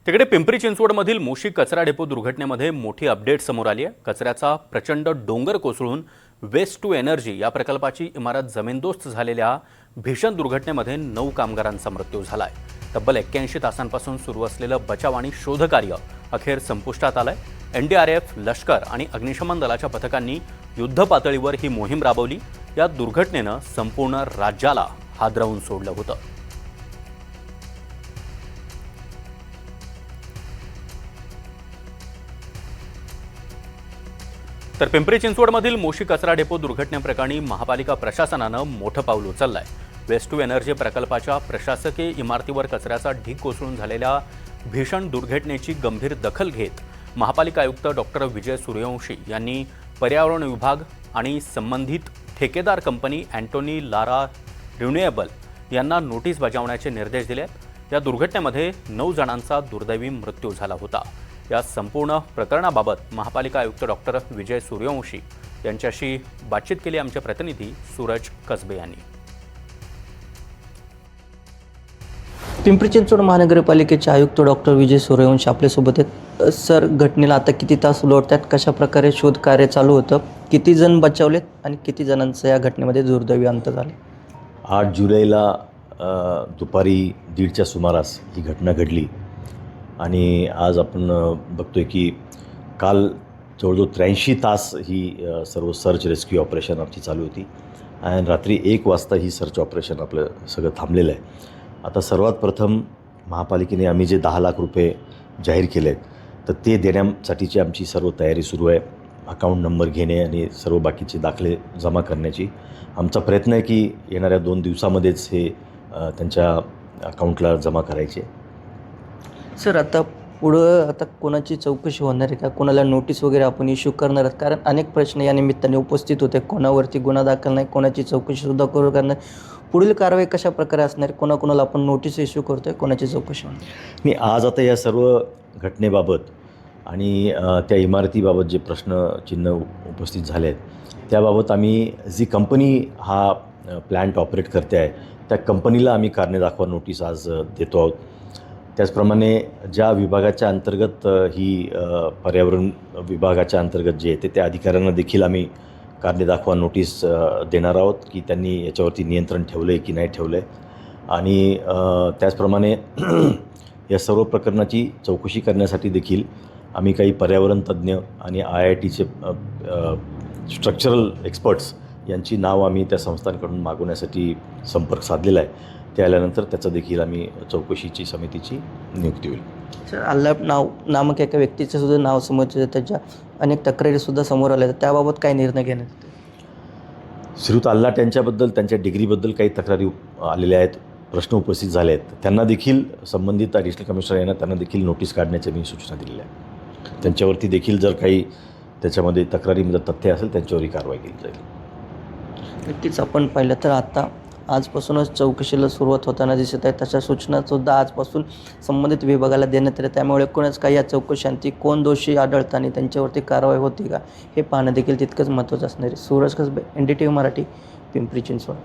तिकडे पिंपरी चिंचवडमधील मोशी कचरा डेपो दुर्घटनेमध्ये मोठी अपडेट समोर आली आहे। कचऱ्याचा प्रचंड डोंगर कोसळून वेस्ट टू एनर्जी या प्रकल्पाची इमारत जमीनदोस्त झालेल्या भीषण दुर्घटनेमध्ये 9 कामगारांचा मृत्यू झाला आहे। तब्बल 81 तासांपासून सुरू असलेलं बचाव आणि शोधकार्य अखेर संपुष्टात आलंय। एनडीआरएफ, लष्कर आणि अग्निशमन दलाच्या पथकांनी युद्धपातळीवर ही मोहीम राबवली। या दुर्घटनेनं संपूर्ण राज्याला हादरवून सोडलं होतं। तर पिंपरी चिंचवडमधील मोशी कचरा डेपो दुर्घटनेप्रकरणी महापालिका प्रशासनानं मोठं पाऊल उचललंय। वेस्ट टू एनर्जी प्रकल्पाच्या प्रशासकीय इमारतीवर कचऱ्याचा ढीग कोसळून झालेल्या भीषण दुर्घटनेची गंभीर दखल घेत महापालिका आयुक्त डॉक्टर विजय सूर्यवंशी यांनी पर्यावरण विभाग आणि संबंधित ठेकेदार कंपनी अँटोनी लारा रिन्युएबल यांना नोटीस बजावण्याचे निर्देश दिले। या दुर्घटनेमध्ये 9 जणांचा दुर्दैवी मृत्यू झाला होता। या संपूर्ण प्रकरणाबाबत महापालिका आयुक्त डॉक्टर विजय सूर्यवंशी यांच्याशी बातचीत केली आमचे प्रतिनिधी सूरज कसबे यांनी। पिंपरी चिंचवड महानगरपालिकेचे आयुक्त डॉक्टर विजय सूर्यवंशी आपल्यासोबत आहेत। सर, घटनेला आता किती तास लोटतात, कशा प्रकारे शोध कार्य चालू होतं, किती जण बचावलेत आणि किती जणांचं या घटनेमध्ये दुर्दैवी अंत झाले? 8 जुलैला दुपारी 1:30च्या सुमारास ही घटना घडली आणि आज आपण बघतोय की काल जवळजवळ 83 तास ही सर्व सर्च रेस्क्यू ऑपरेशन आमची चालू होती आणि रात्री 1 वाजता ही सर्च ऑपरेशन आपलं सगळं थांबलेलं आहे। आता सर्वात प्रथम महापालिकेने आम्ही जे 10 लाख रुपये जाहीर केले आहेत तर ते देण्यासाठीची आमची सर्व तयारी सुरू आहे। अकाउंट नंबर घेणे आणि सर्व बाकीचे दाखले जमा करण्याची आमचा प्रयत्न आहे की येणाऱ्या 2 दिवसामध्येच हे त्यांच्या अकाउंटला जमा करायचे। सर, आता पुढं कोणाची चौकशी होणार आहे का, कोणाला नोटीस वगैरे आपण इश्यू करणार आहात? कारण अनेक प्रश्न या निमित्ताने उपस्थित होते, कोणावरती गुन्हा दाखल नाही, कोणाची चौकशीसुद्धा करू करणार, पुढील कारवाई कशा प्रकारे असणार, कोणाकोणाला आपण नोटीस इश्यू करतोय, कोणाची चौकशी होणार? मी आज आता या सर्व घटनेबाबत आणि त्या इमारतीबाबत जे प्रश्नचिन्ह उपस्थित झाले आहेत त्याबाबत आम्ही जी कंपनी हा प्लॅन्ट ऑपरेट करते आहे त्या कंपनीला आम्ही कारणे दाखवा नोटीस आज देतो आहोत। त्याचप्रमाणे ज्या विभागाच्या अंतर्गत ही पर्यावरण विभागाच्या अंतर्गत जे येते त्या अधिकाऱ्यांना देखील आम्ही कारणे दाखवा नोटीस देणार आहोत की त्यांनी याच्यावरती नियंत्रण ठेवलं आहे की नाही ठेवलं आहे। आणि त्याचप्रमाणे या सर्व प्रकरणाची चौकशी करण्यासाठी देखील आम्ही काही पर्यावरण तज्ज्ञ आणि IITचे स्ट्रक्चरल एक्सपर्ट्स यांची नाव आम्ही त्या संस्थांकडून मागवण्यासाठी संपर्क साधलेला आहे। ते आल्यानंतर त्याचं देखील आम्ही चौकशीची समितीची नियुक्ती होईल। सर, अल्ला नामक एका व्यक्तीचं सुद्धा नाव समोर त्याच्या अनेक तक्रारीसुद्धा समोर आल्या, त्याबाबत काय निर्णय घेण्यात येतो? श्रीयुत अल्लाट यांच्याबद्दल त्यांच्या डिग्रीबद्दल काही तक्रारी आलेल्या आहेत, प्रश्न उपस्थित झाले आहेत। त्यांना देखील संबंधित ॲडिशनल कमिशनर यांना त्यांना देखील नोटीस काढण्याच्या मी सूचना दिलेल्या आहेत। त्यांच्यावरती देखील जर काही त्याच्यामध्ये तक्रारीमध्ये तथ्य असेल त्यांच्यावरही कारवाई केली जाईल। नक्कीच आपण पाहिलं तर आता आजपासूनच चौकशीला सुरुवात होताना दिसत आहे, तशा सूचनासुद्धा आजपासून संबंधित विभागाला देण्यात आल्या। त्यामुळे एकूणच काही या चौकशांती कोण दोषी आढळतात आणि त्यांच्यावरती कारवाई होती का हे पाहणं देखील तितकंच महत्त्वाचं असणार आहे। सूरज कसबे, NDTV मराठी, पिंपरी चिंचवड।